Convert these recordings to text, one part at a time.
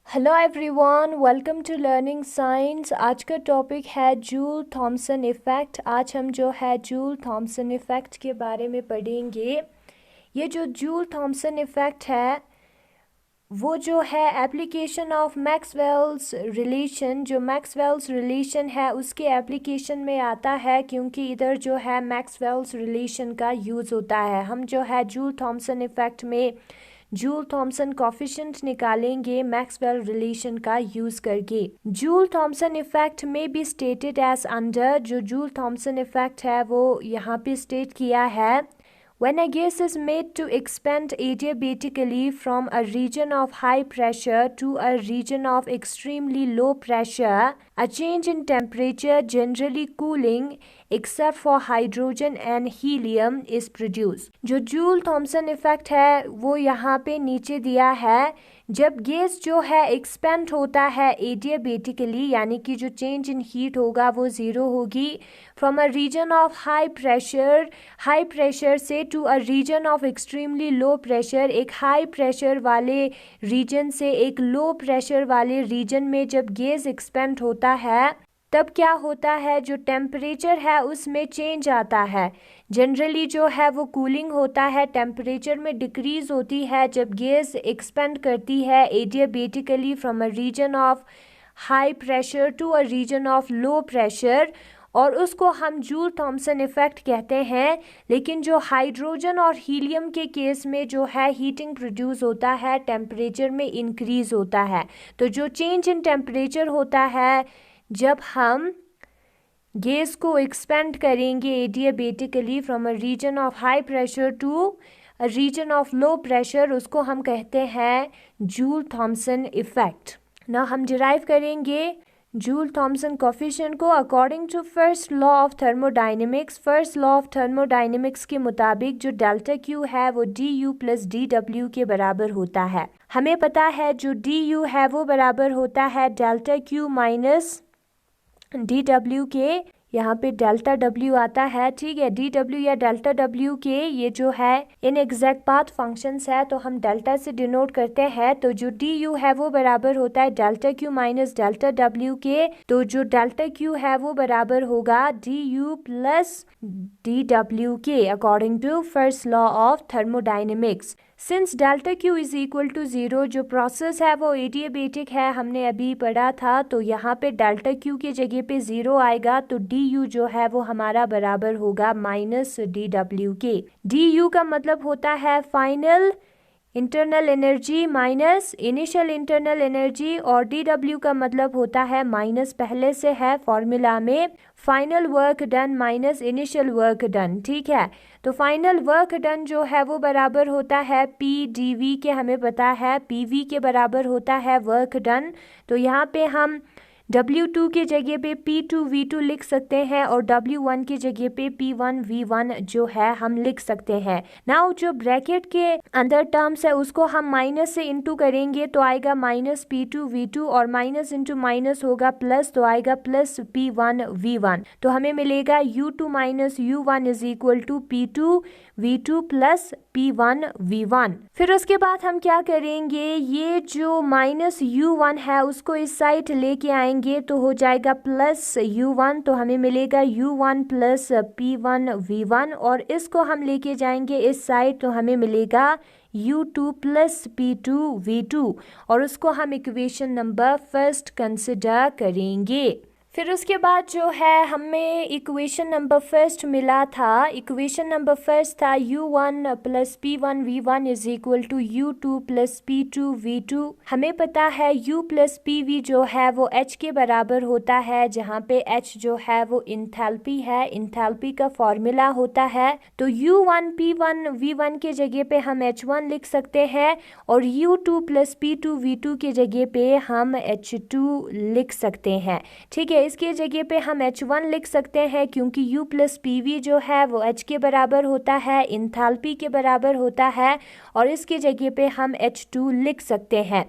Hello everyone, welcome to learning science. आज का topic है जूल थॉमसन इफ़ेक्ट। आज हम जो है जूल थॉमसन इफ़ेक्ट के बारे में पढ़ेंगे। ये जो जूल थॉमसन इफ़ेक्ट है वो जो है एप्लीकेशन ऑफ मैक्सवेल्स रिलेशन, जो मैक्सवेल्स रिलेशन है उसके एप्लीकेशन में आता है, क्योंकि इधर जो है मैक्सवेल्स रिलेशन का यूज़ होता है। हम जो है जूल थॉमसन इफ़ेक्ट में जूल थॉमसन कोफिशिएंट निकालेंगे मैक्सवेल रिलेशन का यूज करके। जूल थॉमसन इफेक्ट में बी स्टेटेड एज अंडर। जो जूल थॉमसन इफेक्ट है वो यहाँ पे स्टेट किया है। When a gas is made to expand adiabatically from a region of high pressure to a region of extremely low pressure, a change in temperature, generally cooling, except for hydrogen and helium, is produced. जो joule Thomson effect है वो यहाँ पे नीचे दिया है। जब gas जो है एक्सपेंड होता है एडियाबेटिकली, यानी कि जो चेंज इन हीट होगा वो ज़ीरो होगी, from a region of high pressure से to a region of extremely low pressure, एक हाई प्रेशर वाले रीजन से एक लो प्रेशर वाले रीजन में जब गैस एक्सपेंड होता है तब क्या होता है, जो टेम्परेचर है उसमें चेंज आता है। जनरली जो है वो कूलिंग होता है, टेम्परेचर में डिक्रीज होती है जब गैस एक्सपेंड करती है adiabatically from a region of high pressure to a region of low pressure, और उसको हम जूल थॉमसन इफेक्ट कहते हैं। लेकिन जो हाइड्रोजन और हीलियम के केस में जो है हीटिंग प्रोड्यूस होता है, टेम्परेचर में इंक्रीज होता है। तो जो चेंज इन टेम्परेचर होता है जब हम गैस को एक्सपेंड करेंगे adiabatically from a region of high pressure to a region of low pressure, उसको हम कहते हैं जूल थॉमसन इफेक्ट। ना हम डिराइव करेंगे जूल थॉमसन कोफिशिएंट को according to first law of thermodynamics. First law of thermodynamics के मुताबिक जो डेल्टा क्यू है वो D U plus D W के बराबर होता है। हमें पता है जो डी यू है वो बराबर होता है delta Q minus D W के। यहाँ पे डेल्टा डब्ल्यू आता है, ठीक है। डी डब्ल्यू या डेल्टा डब्ल्यू के ये जो है इन एग्जैक्ट पाथ फंक्शंस है, तो हम डेल्टा से डिनोट करते हैं। तो जो डी यू है वो बराबर होता है delta Q minus delta W के। तो जो डेल्टा क्यू है वो बराबर होगा D U plus D W के according to first law of thermodynamics. Since delta Q is equal to zero, जो प्रोसेस है वो एडियाबेटिक है, हमने अभी पढ़ा था, तो यहाँ पे डेल्टा क्यू के जगह पे ज़ीरो आएगा, तो डी यू जो है वो हमारा बराबर होगा माइनस डी डब्ल्यू के। डी यू का मतलब होता है final internal energy minus initial internal energy, और डी डब्ल्यू का मतलब होता है माइनस पहले से है फॉर्मूला में, final work done minus initial work done, ठीक है। तो फाइनल वर्क डन जो है वो बराबर होता है पी डी वी के, हमें पता है पी वी के बराबर होता है वर्क डन। तो यहाँ पे हम W2 के जगह पे P2 V2 लिख सकते हैं, और W1 की जगह पे P1 V1 जो है हम लिख सकते हैं। नाउ जो ब्रैकेट के अंदर टर्म्स है उसको हम माइनस से इनटू करेंगे तो आएगा माइनस P2 V2, और माइनस इंटू माइनस होगा प्लस, तो आएगा प्लस P1 V1। तो हमें मिलेगा U2 minus U1 is equal to P2 V2 plus P1 V1। फिर उसके बाद हम क्या करेंगे, ये जो माइनस U1 है उसको इस साइड लेके आएंगे तो हो जाएगा प्लस U1, तो हमें मिलेगा U1 प्लस P1 V1, और इसको हम लेके जाएंगे इस साइड तो हमें मिलेगा U2 प्लस P2 V2, और उसको हम इक्वेशन नंबर फर्स्ट कंसिडर करेंगे। फिर उसके बाद जो है हमें इक्वेशन नंबर फर्स्ट मिला था, इक्वेशन नंबर फर्स्ट था U1 plus P1 V1 is equal to U2 plus P2 V2। हमें पता है U प्लस PV जो है वो H के बराबर होता है, जहाँ पे H जो है वो इंथैल्पी है, इंथैल्पी का फॉर्मूला होता है। तो U1 P1 V1 के जगह पे हम H1 लिख सकते हैं, और U2 प्लस P2 V2 के जगह पे हम H2 लिख सकते हैं, ठीक है। इसके जगह पे हम H1 लिख सकते हैं क्योंकि U प्लस PV जो है वो H के बराबर होता है, इंथैल्पी के बराबर होता है, और इसके जगह पे हम H2 लिख सकते हैं।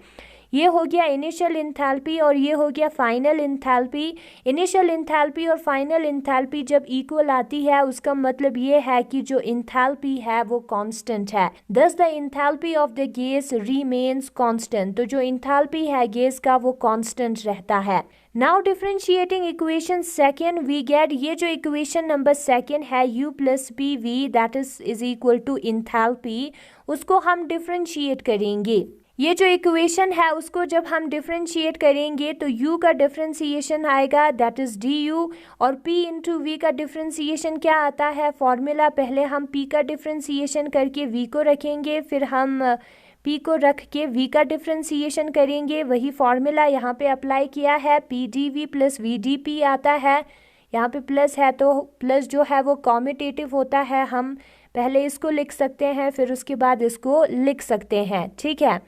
ये हो गया इनिशियल इंथैल्पी और ये हो गया फाइनल इंथैल्पी। इनिशियल इंथैल्पी और फाइनल इंथैल्पी जब इक्वल आती है उसका मतलब ये है कि जो इंथैल्पी है वो कांस्टेंट है। Thus the enthalpy of the gas remains constant, तो जो इंथैल्पी है गैस का वो कांस्टेंट रहता है। Now differentiating equation second we get, ये जो इक्वेशन नंबर सेकेंड है u plus P V that is equal to enthalpy, उसको हम डिफरेंशिएट करेंगे। ये जो इक्वेशन है उसको जब हम डिफरेंशिएट करेंगे तो u का डिफरेंशिएशन आएगा दैट इज du, और p इंटू वी का डिफरेंशिएशन क्या आता है फॉर्मूला, पहले हम p का डिफरेंशिएशन करके v को रखेंगे, फिर हम p को रख के v का डिफरेंशिएशन करेंगे। वही फॉर्मूला यहाँ पे अप्लाई किया है, P D V plus V D P आता है। यहाँ पे प्लस है तो प्लस जो है वो कॉम्यूटेटिव होता है, हम पहले इसको लिख सकते हैं फिर उसके बाद इसको लिख सकते हैं, ठीक है,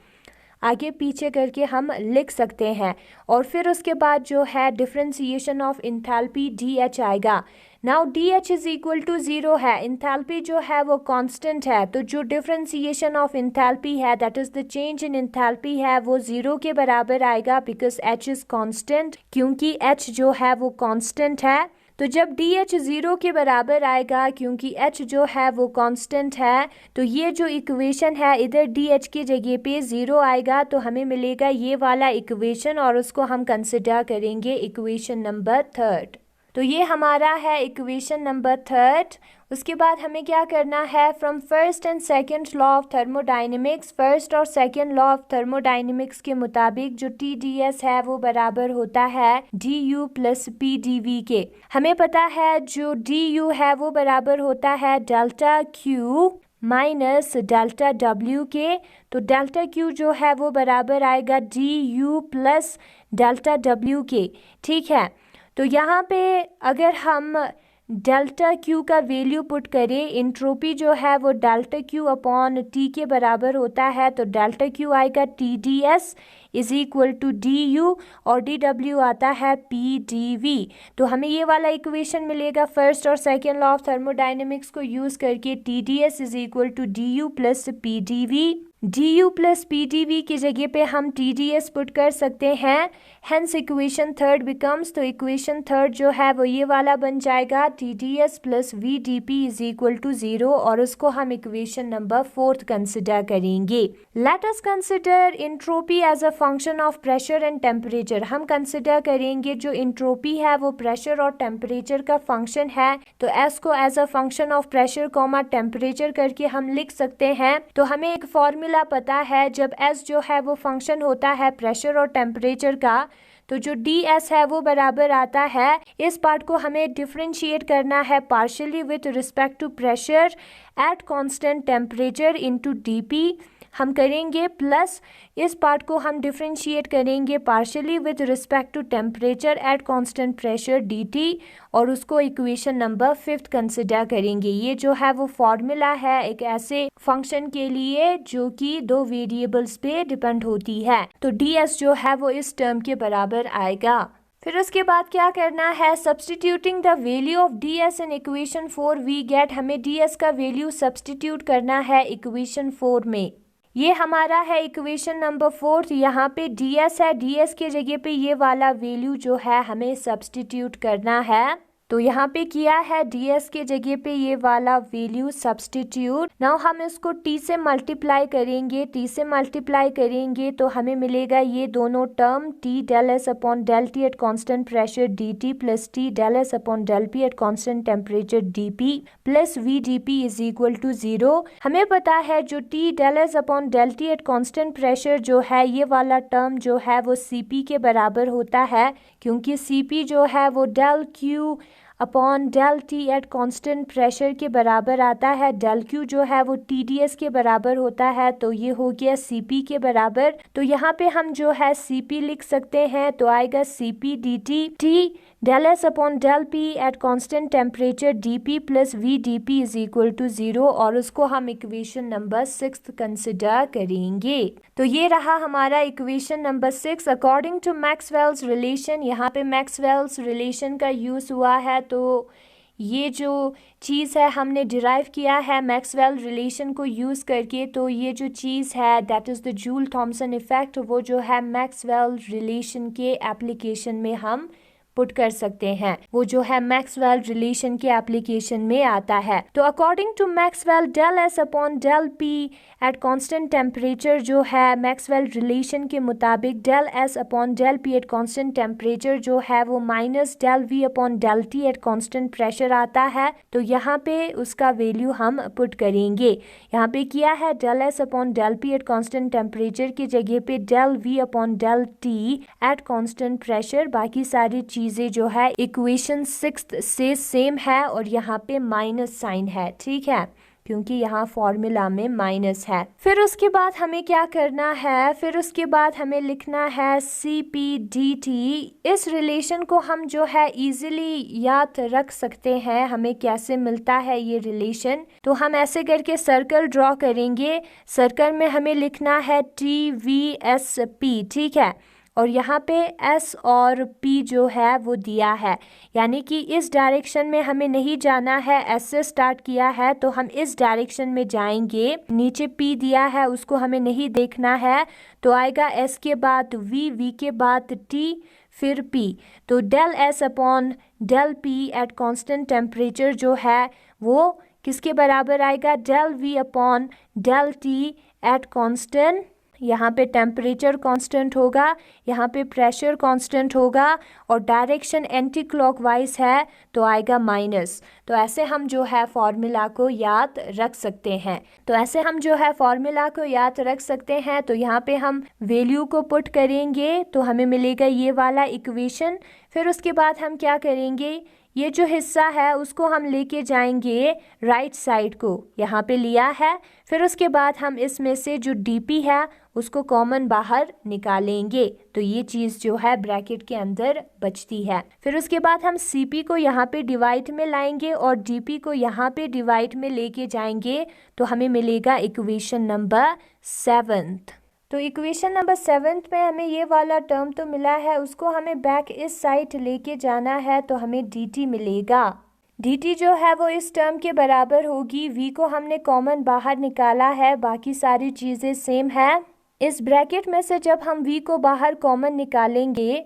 आगे पीछे करके हम लिख सकते हैं। और फिर उसके बाद जो है differentiation of enthalpy D H आएगा। Now D H is equal to 0 है, इंथैल्पी जो है वो कांस्टेंट है, तो जो डिफरेंशिएशन ऑफ इंथैल्पी है that is the change in enthalpy है वो 0 के बराबर आएगा बिकॉज एच इज कांस्टेंट, क्योंकि एच जो है वो कांस्टेंट है। तो जब डी एच 0 के बराबर आएगा क्योंकि एच जो है वो कांस्टेंट है, तो ये जो इक्वेशन है इधर डी एच की जगह पे 0 आएगा, तो हमें मिलेगा ये वाला इक्वेशन और उसको हम कंसिडर करेंगे इक्वेशन नंबर थर्ड। तो ये हमारा है इक्वेशन नंबर थर्ड। उसके बाद हमें क्या करना है, from first and second law of thermodynamics, first और सेकंड लॉ ऑफ थर्मोडाइनमिक्स के मुताबिक जो टी डी एस है वो बराबर होता है D U plus P D V के। हमें पता है जो डी यू है वो बराबर होता है delta Q minus delta W के, तो डेल्टा क्यू जो है वो बराबर आएगा D U plus delta W के, ठीक है। तो यहाँ पे अगर हम डेल्टा क्यू का वैल्यू पुट करें, इंट्रोपी जो है वो डेल्टा क्यू अपॉन टी के बराबर होता है, तो डेल्टा क्यू आएगा T D S is equal to D U और डी डब्ल्यू आता है पी डी वी। तो हमें ये वाला इक्वेशन मिलेगा फर्स्ट और सेकेंड लॉ ऑफ थर्मोडाइनमिक्स को यूज़ करके, T D S is equal to D U plus P D V. D U plus P D V की जगह पे हम टी डी एस पुट कर सकते हैं, हेंस इक्वेशन थर्ड बिकम्स, तो इक्वेशन थर्ड जो है वो ये वाला बन जाएगा T D S plus V D P is equal to 0, और उसको हम इक्वेशन नंबर फोर्थ कंसिडर करेंगे। Let us consider entropy as a function of pressure and temperature. हम कंसिडर करेंगे जो इंट्रोपी है वो प्रेशर और टेम्परेचर का फंक्शन है, तो एस को as a function of pressure comma temperature करके हम लिख सकते हैं। तो हमें एक फॉर्मूला पता है, जब एस जो है वो फंक्शन होता है प्रेशर और टेम्परेचर का, तो जो डी एस है वो बराबर आता है, इस पार्ट को हमें डिफरेंशिएट करना है partially with respect to pressure at constant temperature into DP हम करेंगे, प्लस इस पार्ट को हम डिफरेंशिएट करेंगे partially with respect to temperature at constant pressure dt, और उसको इक्वेशन नंबर फिफ्थ कंसिडर करेंगे। ये जो है वो फॉर्मूला है एक ऐसे फंक्शन के लिए जो कि दो वेरिएबल्स पे डिपेंड होती है, तो ds जो है वो इस टर्म के बराबर आएगा। फिर उसके बाद क्या करना है, substituting the value of D S in equation 4 we get, हमें डी एस का वैल्यू सब्सटीट्यूट करना है इक्वेशन 4 में। ये हमारा है इक्वेशन नंबर फोर्थ, यहाँ पे डी एस है, डी एस के जगह पे ये वाला वैल्यू जो है हमें सब्सटीट्यूट करना है, तो यहाँ पे किया है डी एस के जगह पे ये वाला वैल्यू सब्सटीट्यूट। नाउ हम इसको t से मल्टीप्लाई करेंगे, t से मल्टीप्लाई करेंगे तो हमें मिलेगा ये दोनों term t del S upon del T at constant pressure dt plus t del S upon del P at constant temperature dp plus v dp is equal to 0। हमें पता है जो t del S upon del T at constant pressure जो है ये वाला term जो है वो cp के बराबर होता है, क्योंकि cp जो है वो del q upon del T at constant pressure के बराबर आता है, डेल क्यू जो है वो टी डी एस के बराबर होता है, तो ये हो गया सी पी के बराबर। तो यहाँ पे हम जो है सी पी लिख सकते हैं, तो आएगा C P D T T del S upon del P at constant temperature D P plus V D P is equal to 0, और उसको हम इक्वेशन नंबर 6 कंसिडर करेंगे। तो ये रहा हमारा equation number 6 according to Maxwell's relation. यहाँ पे मैक्सवेल्स रिलेशन का यूज हुआ है, तो ये जो चीज़ है हमने डिराइव किया है मैक्सवेल रिलेशन को यूज़ करके, तो ये जो चीज़ है that is the Joule Thomson effect, वो जो है मैक्सवेल रिलेशन के एप्लीकेशन में हम पुट कर सकते हैं, वो जो है मैक्सवेल रिलेशन के एप्लीकेशन में आता है। तो according to Maxwell del S upon del P at constant temperature जो है मैक्सवेल रिलेशन के मुताबिक del S upon del P at constant temperature जो है वो minus del V upon del T at constant pressure आता है। तो यहाँ पे उसका वैल्यू हम पुट करेंगे। यहाँ पे किया है del S upon del P at constant temperature की जगह पे del V upon del T at constant pressure. बाकी सारी चीज़ें जो है इक्वेशन 6 से सेम है और यहाँ पे माइनस साइन है, ठीक है, क्योंकि यहाँ फॉर्मूला में माइनस है। फिर उसके बाद हमें क्या करना है, फिर उसके बाद हमें लिखना है सी पी डी टी। इस रिलेशन को हम जो है इजीली याद रख सकते हैं, हमें कैसे मिलता है ये रिलेशन। तो हम ऐसे करके सर्कल ड्रॉ करेंगे। सर्कल में हमें लिखना है टी वी एस पी, ठीक है, और यहाँ पे S और P जो है वो दिया है, यानी कि इस डायरेक्शन में हमें नहीं जाना है। S से स्टार्ट किया है तो हम इस डायरेक्शन में जाएंगे। नीचे P दिया है उसको हमें नहीं देखना है, तो आएगा S के बाद V, V के बाद T, फिर P। तो del S upon del P at constant temperature जो है वो किसके बराबर आएगा, del V upon del T at constant. यहाँ पे टेम्परेचर कांस्टेंट होगा, यहाँ पे प्रेशर कांस्टेंट होगा और डायरेक्शन एंटी क्लॉकवाइज है तो आएगा माइनस। तो ऐसे हम जो है फॉर्मूला को याद रख सकते हैं। तो यहाँ पे हम वैल्यू को पुट करेंगे तो हमें मिलेगा ये वाला इक्वेशन। फिर उसके बाद हम क्या करेंगे, ये जो हिस्सा है उसको हम लेके जाएंगे राइट साइड को, यहाँ पे लिया है। फिर उसके बाद हम इसमें से जो डीपी है उसको कॉमन बाहर निकालेंगे, तो ये चीज़ जो है ब्रैकेट के अंदर बचती है। फिर उसके बाद हम सीपी को यहाँ पे डिवाइड में लाएंगे और डीपी को यहाँ पे डिवाइड में लेके जाएंगे, तो हमें मिलेगा इक्वेशन नंबर 7। तो इक्वेशन नंबर 7 में हमें ये वाला टर्म तो मिला है, उसको हमें बैक इस साइड लेके जाना है, तो हमें dt मिलेगा। dt जो है वो इस टर्म के बराबर होगी, v को हमने कॉमन बाहर निकाला है, बाकी सारी चीज़ें सेम है। इस ब्रैकेट में से जब हम v को बाहर कॉमन निकालेंगे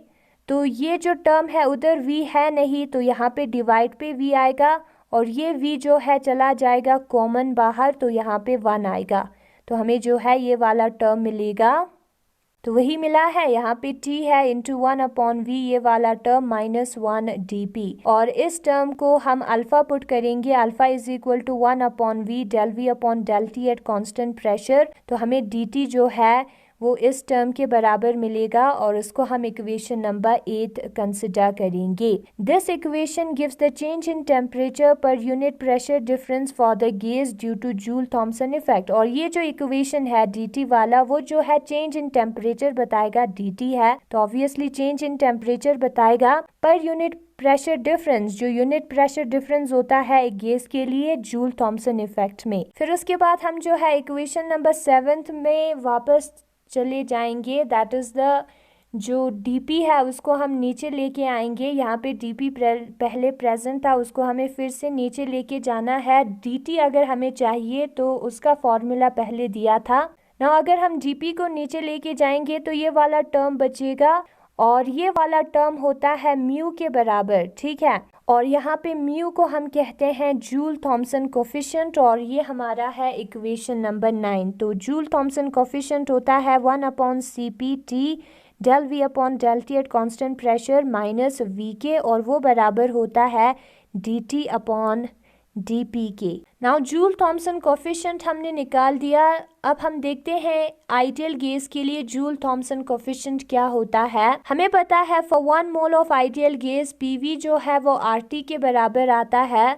तो ये जो टर्म है उधर v है नहीं, तो यहाँ पे डिवाइड पे v आएगा और ये v जो है चला जाएगा कॉमन बाहर, तो यहाँ पे 1 आएगा। तो हमें जो है ये वाला टर्म मिलेगा, तो वही मिला है। यहाँ पे t है इंटू 1 अपॉन v, ये वाला टर्म -1 dp, और इस टर्म को हम अल्फा पुट करेंगे। Alpha is equal to 1 upon v del v upon del t at constant pressure. तो हमें dt जो है वो इस टर्म के बराबर मिलेगा और उसको हम इक्वेशन नंबर 8 कंसिडर करेंगे। This equation gives the change in temperature per unit pressure difference for the gas due to Joule Thomson effect. और ये जो इक्वेशन है dt वाला वो जो है चेंज इन टेम्परेचर बताएगा, dt है तो ऑब्वियसली चेंज इन टेम्परेचर बताएगा। पर यूनिट प्रेशर डिफरेंस, जो यूनिट प्रेशर डिफरेंस होता है एक गैस के लिए जूल थॉमसन इफेक्ट में। फिर उसके बाद हम जो है इक्वेशन नंबर 7 में वापस चले जाएंगे, दैट इज़ द जो dp है उसको हम नीचे लेके आएंगे। यहाँ पे dp पहले प्रेजेंट था, उसको हमें फिर से नीचे लेके जाना है। dt अगर हमें चाहिए तो उसका फॉर्मूला पहले दिया था ना, अगर हम dp को नीचे लेके जाएंगे तो ये वाला टर्म बचेगा और ये वाला टर्म होता है म्यू के बराबर, ठीक है। और यहाँ पे म्यू को हम कहते हैं जूल थॉमसन कोफिशिएंट और ये हमारा है इक्वेशन नंबर 9। तो जूल थॉमसन कोफिशिएंट होता है 1 upon CP del V upon del T at constant pressure minus V के, और वो बराबर होता है dt अपॉन dp के। नाउ जूल थॉमसन कोफिशिएंट हमने निकाल दिया। अब हम देखते हैं आइडियल गैस के लिए जूल थॉमसन कोफिशिएंट क्या होता है। हमें पता है for 1 mole of ideal gas PV जो है वो RT के बराबर आता है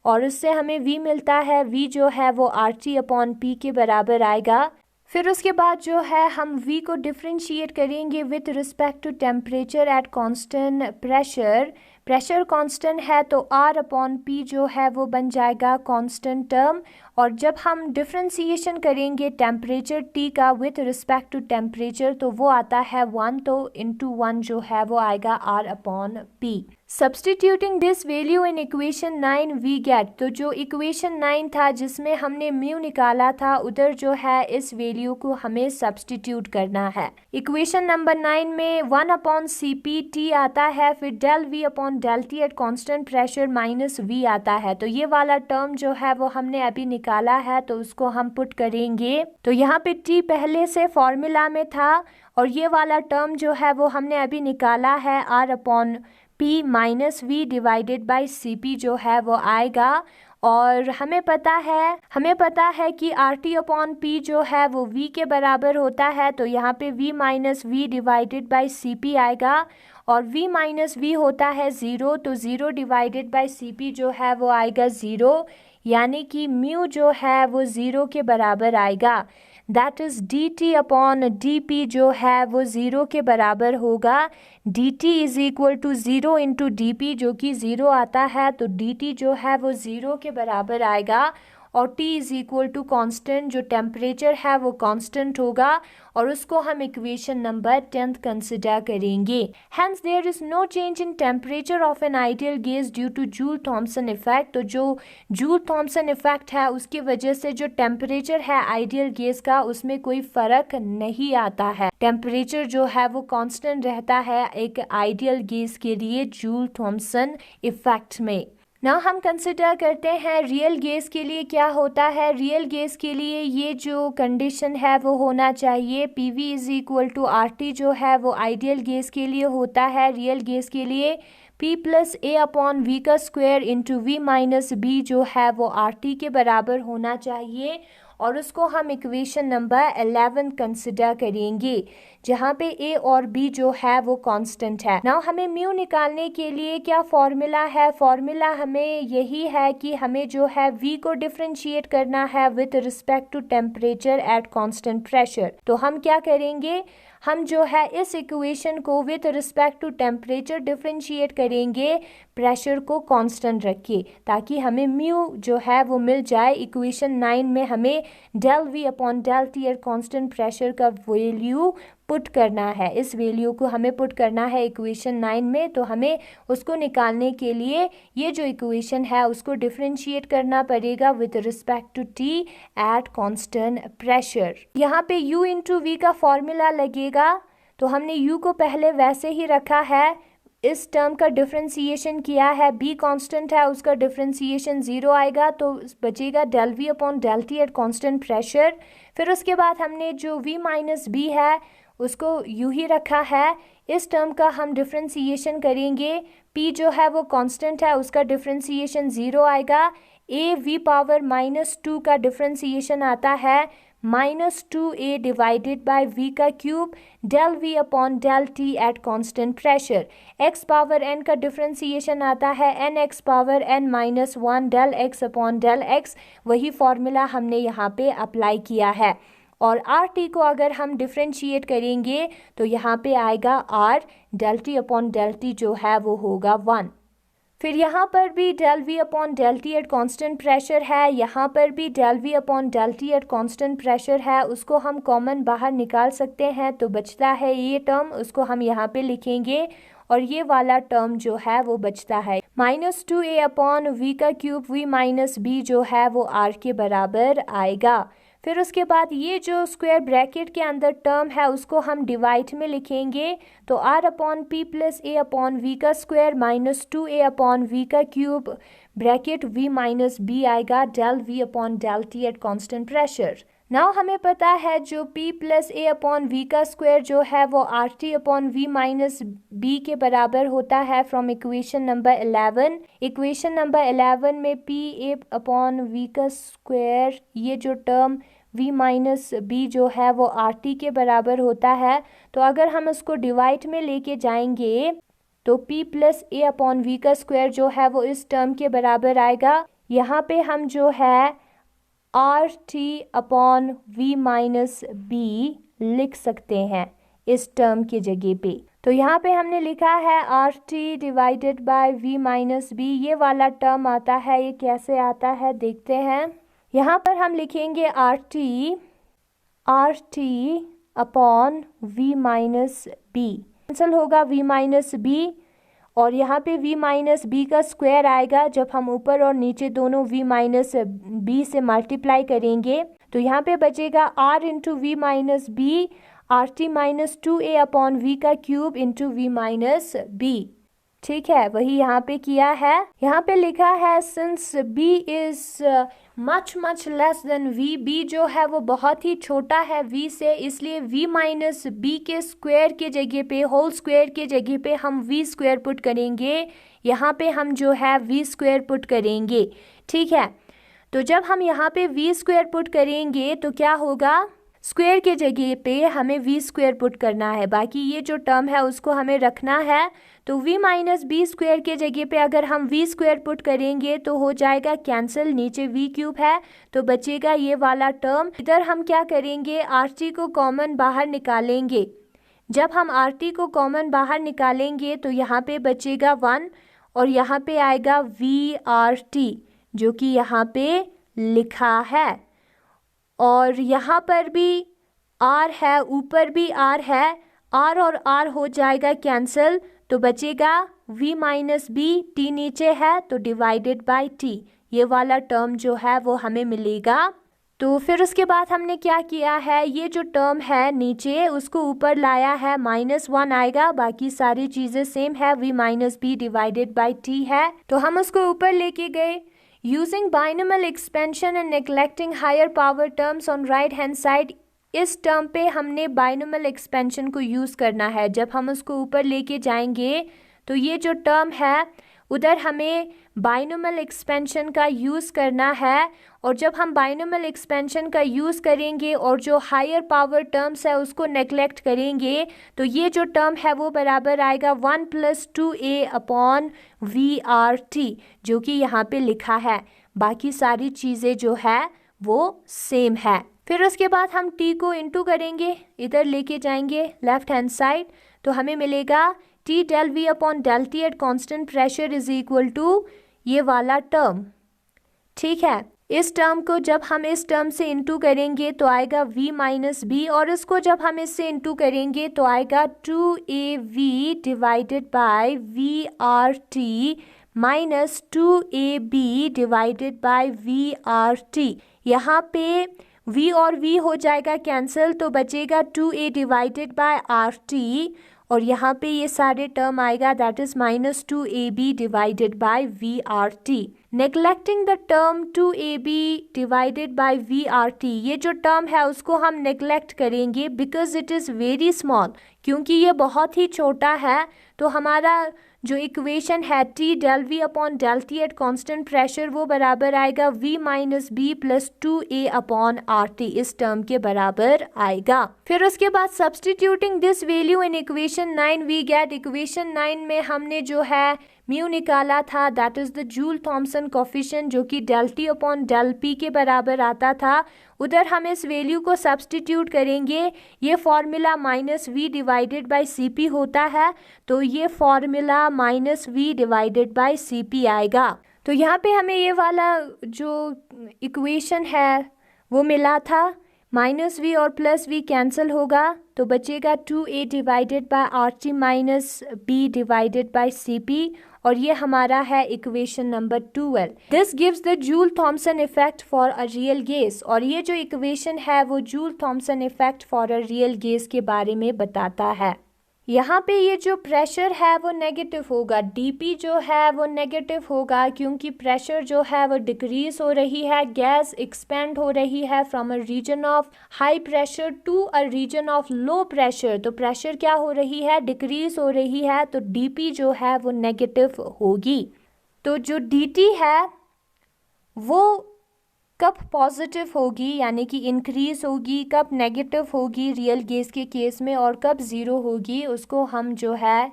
और उससे हमें V मिलता है, V जो है वो RT अपॉन P के बराबर आएगा। फिर उसके बाद जो है हम V को डिफ्रेंशिएट करेंगे with respect to temperature at constant pressure. Pressure constant है तो R अपॉन P जो है वो बन जाएगा कांस्टेंट टर्म, और जब हम डिफ्रेंशिएशन करेंगे टेम्परेचर T का विथ रिस्पेक्ट टू टेम्परेचर तो वो आता है 1, तो इंटू 1 जो है वो आएगा R upon P। Substituting this value in equation 9 we get, तो जो इक्वेशन 9 था जिसमें हमने म्यू निकाला था उधर जो है इस वैल्यू को हमें सब्सटीट्यूट करना है। इक्वेशन नंबर 9 में 1 अपॉन सी पी टी आता है, फिर del V upon del T at constant pressure minus V आता है। तो ये वाला टर्म जो है वो हमने अभी निकाला है, तो उसको हम पुट करेंगे। तो यहाँ पे टी पहले से फॉर्मूला में था और ये वाला टर्म जो है वो हमने अभी निकाला है, R upon P minus V divided by C P जो है वो आएगा। और हमें पता है कि आर टी अपॉन पी जो है वो वी के बराबर होता है, तो यहाँ पे V minus V divided by C P आएगा और v माइनस वी होता है 0, तो 0 डिवाइडेड बाई सी पी जो है वो आएगा 0, यानी कि म्यू जो है वो 0 के बराबर आएगा। That is D T upon D P जो है वो 0 के बराबर होगा। D T is equal to 0 into D P जो कि 0 आता है, तो डी टी जो है वो 0 के बराबर आएगा और T is equal to constant, जो टेम्परेचर है वो कॉन्स्टेंट होगा और उसको हम इक्वेशन नंबर 10 कंसिडर करेंगे। Hence there is no change in temperature of an ideal gas due to Joule Thomson effect. तो जो जूल थॉमसन इफेक्ट है उसकी वजह से जो टेम्परेचर है आइडियल गैस का उसमें कोई फर्क नहीं आता है। टेम्परेचर जो है वो कांस्टेंट रहता है एक आइडियल गैस के लिए जूल थॉमसन इफेक्ट में। ना हम कंसिडर करते हैं रियल गैस के लिए क्या होता है। रियल गैस के लिए ये जो कंडीशन है वो होना चाहिए, P V is equal to R T जो है वो आइडियल गैस के लिए होता है। रियल गैस के लिए P plus A upon V का square into V minus B जो है वो आर टी के बराबर होना चाहिए और उसको हम इक्वेशन नंबर 11 कंसिडर करेंगे जहाँ पे a और b जो है वो कांस्टेंट है। नाउ हमें म्यू निकालने के लिए क्या फॉर्मूला है, फॉर्मूला हमें यही है कि हमें जो है v को डिफरेंशिएट करना है with respect to temperature at constant pressure. तो हम क्या करेंगे, हम जो है इस इक्वेशन को with respect to temperature differentiate करेंगे, प्रेशर को कांस्टेंट रखिए ताकि हमें म्यू जो है वो मिल जाए। इक्वेशन 9 में हमें del V upon del T at constant pressure का वैल्यू पुट करना है, इस वैल्यू को हमें पुट करना है इक्वेशन 9 में। तो हमें उसको निकालने के लिए ये जो इक्वेशन है उसको डिफरेंशिएट करना पड़ेगा with respect to T at constant pressure. यहाँ पे u इंटू वी का फॉर्मूला लगेगा, तो हमने u को पहले वैसे ही रखा है, इस टर्म का डिफरेंशिएशन किया है, b कांस्टेंट है उसका डिफरेंशिएशन 0 आएगा, तो बचेगा del V upon del T at constant pressure. फिर उसके बाद हमने जो v माइनस बी है उसको यूं ही रखा है, इस टर्म का हम डिफरेंशिएशन करेंगे, p जो है वो कांस्टेंट है उसका डिफरेंशिएशन 0 आएगा। a v पावर माइनस 2 का डिफरेंशिएशन आता है -2a डिवाइडेड बाय v का cube del v upon del t at constant pressure. x power n का डिफरेंशिएशन आता है nx power n minus 1 del x upon del x, वही formula हमने यहाँ पे अप्लाई किया है। और आर टी को अगर हम डिफरेंशिएट करेंगे तो यहाँ पे आएगा R del T upon del T जो है वो होगा 1। फिर यहाँ पर भी del V upon del T at constant pressure है, यहाँ पर भी del V upon del T at constant pressure है, उसको हम कॉमन बाहर निकाल सकते हैं, तो बचता है ये टर्म, उसको हम यहाँ पे लिखेंगे और ये वाला टर्म जो है वो बचता है -2a अपॉन वी का क्यूब वी माइनस बी जो है वो आर के बराबर आएगा। फिर उसके बाद ये जो स्क्वायर ब्रैकेट के अंदर टर्म है उसको हम डिवाइड में लिखेंगे, तो R upon P plus A upon V का स्क्वायर -2a अपॉन वी का cube bracket V minus B आएगा del V upon del T at constant pressure. Now हमें पता है जो p plus A upon V का स्क्वायर जो है वो R T upon V minus B के बराबर होता है from equation number 11। Equation number 11 में p ए अपॉन वी का स्क्वायर, ये जो टर्म v माइनस बी जो है वो आर टी के बराबर होता है, तो अगर हम इसको डिवाइड में लेके जाएंगे तो p plus A upon V का स्क्वायर जो है वो इस टर्म के बराबर आएगा। यहाँ पे हम जो है R T upon V minus B लिख सकते हैं इस टर्म की जगह पे। तो यहाँ पे हमने लिखा है R T divided by V minus B, ये वाला टर्म आता है, ये कैसे आता है देखते हैं। यहाँ पर हम लिखेंगे R T upon V minus B, cancel होगा वी माइनस बी और यहाँ पे v माइनस बी का स्क्वायर आएगा जब हम ऊपर और नीचे दोनों v माइनस बी से मल्टीप्लाई करेंगे। तो यहाँ पे बचेगा r into V minus B R T minus 2a upon V का cube into V minus B. ठीक है, वही यहाँ पे किया है। यहाँ पे लिखा है since b is much much less than v, b जो है वो बहुत ही छोटा है v से, इसलिए v माइनस बी के स्क्वायर के जगह पे, होल स्क्वायर के जगह पे हम v स्क्वायर पुट करेंगे। यहाँ पे हम जो है v स्क्वायर पुट करेंगे। ठीक है, तो जब हम यहाँ पे v स्क्वायर पुट करेंगे तो क्या होगा, स्क्वायर के जगह पे हमें v स्क्वायर पुट करना है, बाकी ये जो टर्म है उसको हमें रखना है। तो v माइनस बी स्क्वायर के जगह पे अगर हम v स्क्वायर पुट करेंगे तो हो जाएगा कैंसिल, नीचे v क्यूब है तो बचेगा ये वाला टर्म। इधर हम क्या करेंगे, आर टी को कॉमन बाहर निकालेंगे। जब हम आर टी को कॉमन बाहर निकालेंगे तो यहाँ पे बचेगा 1 और यहाँ पे आएगा वी आर टी जो कि यहाँ पे लिखा है, और यहाँ पर भी r है, ऊपर भी r है, r और r हो जाएगा कैंसिल तो बचेगा v माइनस बी, t नीचे है तो डिवाइडेड बाय t, ये वाला टर्म जो है वो हमें मिलेगा। तो फिर उसके बाद हमने क्या किया है, ये जो टर्म है नीचे उसको ऊपर लाया है, -1 आएगा, बाकी सारी चीज़ें सेम है, v minus B divided by t है तो हम उसको ऊपर लेके गए। Using binomial expansion and neglecting higher power terms on right hand side, इस टर्म पे हमने बाइनोमियल एक्सपेंशन को यूज़ करना है। जब हम उसको ऊपर लेके जाएंगे तो ये जो टर्म है उधर हमें बाइनोमियल एक्सपेंशन का यूज़ करना है, और जब हम बाइनोमियल एक्सपेंशन का यूज़ करेंगे और जो हायर पावर टर्म्स है उसको नेगलेक्ट करेंगे तो ये जो टर्म है वो बराबर आएगा 1 + 2a upon we R T जो कि यहाँ पे लिखा है। बाकी सारी चीज़ें जो है वो सेम है। फिर उसके बाद हम t को इंटू करेंगे, इधर लेके जाएंगे लेफ्ट हैंड साइड तो हमें मिलेगा T del V upon del T at constant pressure is equal to ये वाला टर्म। ठीक है, इस टर्म को जब हम इस टर्म से इंटू करेंगे तो आएगा v माइनस बी, और इसको जब हम इससे इंटू करेंगे तो आएगा 2av divided by V R T minus 2ab divided by V R T. यहाँ पे v और v हो जाएगा कैंसिल तो बचेगा 2a divided by R T, और यहाँ पे ये सारे टर्म आएगा that is -2ab divided by V R T. Neglecting the term 2ab divided by V R T, ये जो टर्म है उसको हम नेग्लेक्ट करेंगे because it is very small, क्योंकि ये बहुत ही छोटा है। तो हमारा जो इक्वेशन है T del V upon del T at constant pressure वो बराबर आएगा v minus B plus 2a upon R T, इस टर्म के बराबर आएगा। फिर उसके बाद substituting this value in equation 9 we get, equation 9 में हमने जो है म्यू निकाला था that is the Joule Thomson coefficient जो कि del T upon del P के बराबर आता था। उधर हम इस वैल्यू को सब्सटीट्यूट करेंगे, ये formula -v divided by cp होता है तो ये formula -v divided by cp आएगा। तो यहाँ पे हमें ये वाला जो इक्वेशन है वो मिला था, -v और +v कैंसिल होगा तो बचेगा 2a divided by R T minus B divided by cp, और ये हमारा है equation number 12। This gives the Joule Thomson effect for a real gas, और ये जो इक्वेशन है वो Joule Thomson effect for a real gas के बारे में बताता है। यहाँ पे ये जो प्रेशर है वो नेगेटिव होगा, dp जो है वो नेगेटिव होगा क्योंकि प्रेशर जो है वो डिक्रीज हो रही है, गैस एक्सपेंड हो रही है from a region of high pressure to a region of low pressure. तो प्रेशर क्या हो रही है, डिक्रीज हो रही है, तो dp जो है वो नेगेटिव होगी। तो जो dt है वो कब पॉजिटिव होगी यानी कि इंक्रीज होगी, कब नेगेटिव होगी रियल गैस के केस में, और कब ज़ीरो होगी उसको हम जो है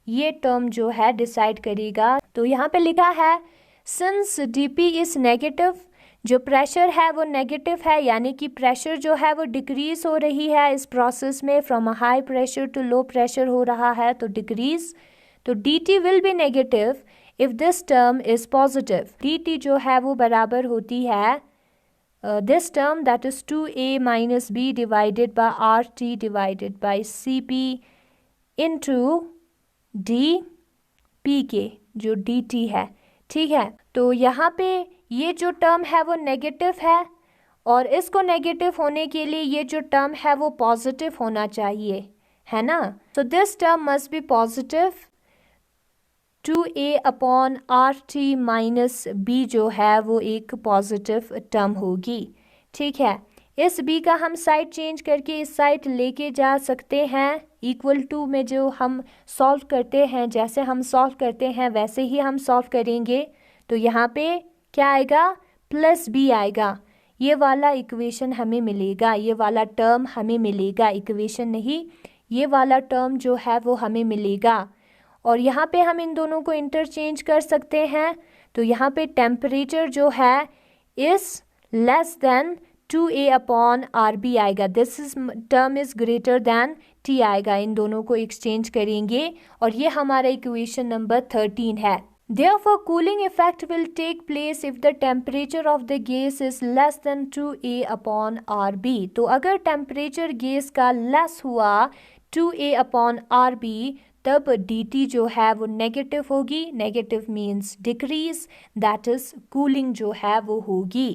ये टर्म जो है डिसाइड करेगा। तो यहाँ पे लिखा है सिंस dp इज़ नेगेटिव, जो प्रेशर है वो नेगेटिव है यानी कि प्रेशर जो है वो डिक्रीज हो रही है इस प्रोसेस में, from a high pressure to low pressure हो रहा है तो डिक्रीज। तो dt will be negative if this term is positive, dt जो है वो बराबर होती है this term that is 2a minus b divided by rt divided by cp into d P के, जो dt है, ठीक है। तो यहाँ पे ये जो टर्म है वो नेगेटिव है, और इसको नेगेटिव होने के लिए ये जो टर्म है वो पॉजिटिव होना चाहिए, है ना। तो this term must be positive. 2a upon R T minus B जो है वो एक पॉजिटिव टर्म होगी, ठीक है। इस b का हम साइड चेंज करके इस साइड लेके जा सकते हैं। इक्वल टू में जो हम सॉल्व करते हैं, जैसे हम सॉल्व करते हैं वैसे ही हम सॉल्व करेंगे। तो यहाँ पे क्या आएगा, प्लस b आएगा। ये वाला इक्वेशन हमें मिलेगा, ये वाला टर्म हमें मिलेगा, इक्वेशन नहीं, ये वाला टर्म जो है वो हमें मिलेगा। और यहाँ पे हम इन दोनों को इंटरचेंज कर सकते हैं। तो यहाँ पे टेम्परेचर जो है is less than 2a upon R B आएगा। This is term is greater than t आएगा। इन दोनों को एक्सचेंज करेंगे और ये हमारा इक्वेशन नंबर 13 है। Therefore, cooling effect will take place if the temperature of the gas is less than 2a upon RB. तो अगर टेम्परेचर गैस का लेस हुआ 2a upon RB, तब dt जो है वो नेगेटिव होगी। Negative means decrease, that is cooling जो है वो होगी।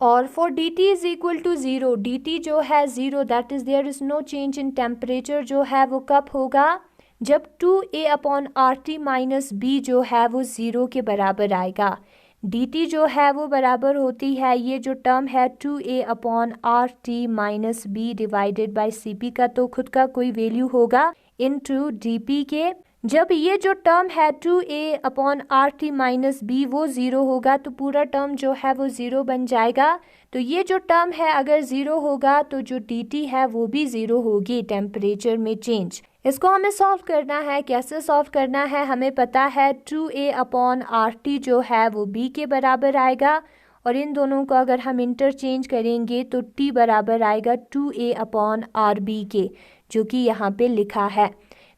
और for dt is equal to 0, dt जो है 0, that is there is no change in temperature जो है वो कब होगा, जब 2a upon R T minus B जो है वो 0 के बराबर आएगा। dt जो है वो बराबर होती है, ये जो टर्म है 2a upon R T minus B divided by C P का तो खुद का कोई वैल्यू होगा इनटू डी पी के। जब ये जो टर्म है 2a upon R T minus B वो 0 होगा तो पूरा टर्म जो है वो 0 बन जाएगा। तो ये जो टर्म है अगर 0 होगा तो जो dt है वो भी 0 होगी टेम्परेचर में चेंज। इसको हमें सॉल्व करना है। कैसे सॉल्व करना है, हमें पता है 2a अपॉन आर टी जो है वो b के बराबर आएगा, और इन दोनों को अगर हम इंटरचेंज करेंगे तो t बराबर आएगा 2a अपॉन आर बी के, जो कि यहाँ पे लिखा है।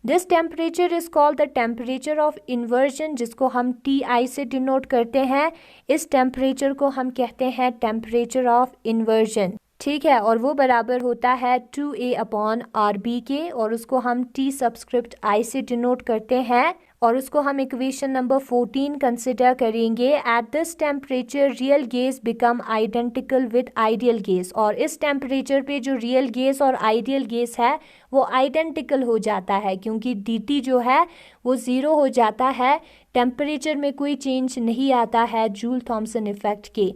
This temperature is called the temperature of inversion, जिसको हम TI से डिनोट करते हैं। इस टेम्परेचर को हम कहते हैं टेम्परेचर ऑफ इन्वर्जन, ठीक है। और वो बराबर होता है 2a अपॉन आर बी के, और उसको हम T सबस्क्रिप्ट I से डिनोट करते हैं, और उसको हम इक्वेशन नंबर 14 कंसिडर करेंगे। At this temperature real gas become identical with ideal gas, और इस टेम्परेचर पे जो रियल गैस और आइडियल गैस है वो आइडेंटिकल हो जाता है, क्योंकि dt जो है वो 0 हो जाता है। टेम्परेचर में कोई चेंज नहीं आता है जूल थॉमसन इफेक्ट के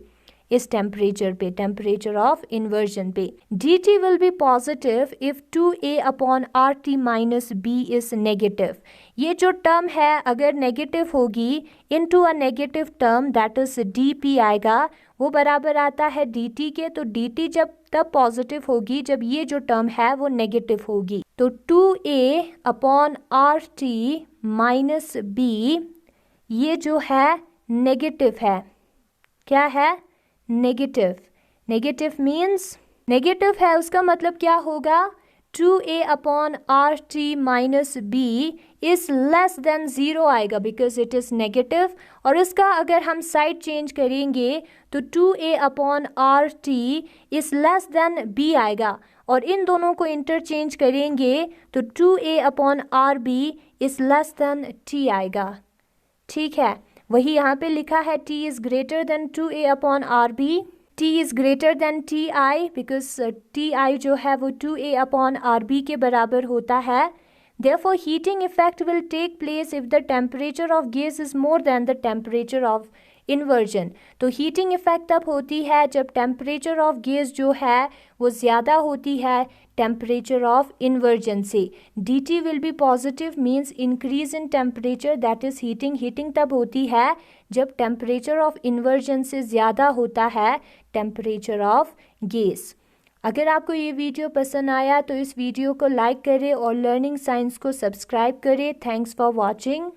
इस टेम्परेचर पे, टेम्परेचर ऑफ इन्वर्जन पे। dt will be positive if 2a upon R T minus B is negative. ये जो टर्म है अगर नेगेटिव होगी into a negative term that is dp आएगा, वो बराबर आता है dt के। तो dt जब तब पॉजिटिव होगी जब ये जो टर्म है वो नेगेटिव होगी। तो 2a upon R T minus B ये जो है नेगेटिव है। क्या है, नेगेटिव। नेगेटिव मीन्स नेगेटिव है, उसका मतलब क्या होगा, 2a upon R T minus B is less than 0 आएगा बिकॉज इट इज नेगेटिव। और इसका अगर हम साइड चेंज करेंगे तो 2a upon R T is less then b आएगा, और इन दोनों को इंटरचेंज करेंगे तो 2a upon R B is less than t आएगा, ठीक है। वही यहाँ पे लिखा है t is greater than 2a upon R B, t is greater than ti because ti जो है वो 2a अपॉन आर बी के बराबर होता है। Therefore, heating effect will take place if the temperature of gas is more than the temperature of inversion. तो heating effect तब होती है जब टेम्परेचर ऑफ गैस जो है वो ज़्यादा होती है टेम्परेचर ऑफ इन्वर्जन से। dt will be positive means increase in temperature, that is heating. Heating तब होती है जब टेम्परेचर ऑफ इन्वर्जन से ज़्यादा होता है टेम्परेचर ऑफ गैस। अगर आपको ये वीडियो पसंद आया तो इस वीडियो को लाइक करें और लर्निंग साइंस को सब्सक्राइब करें। Thanks for watching.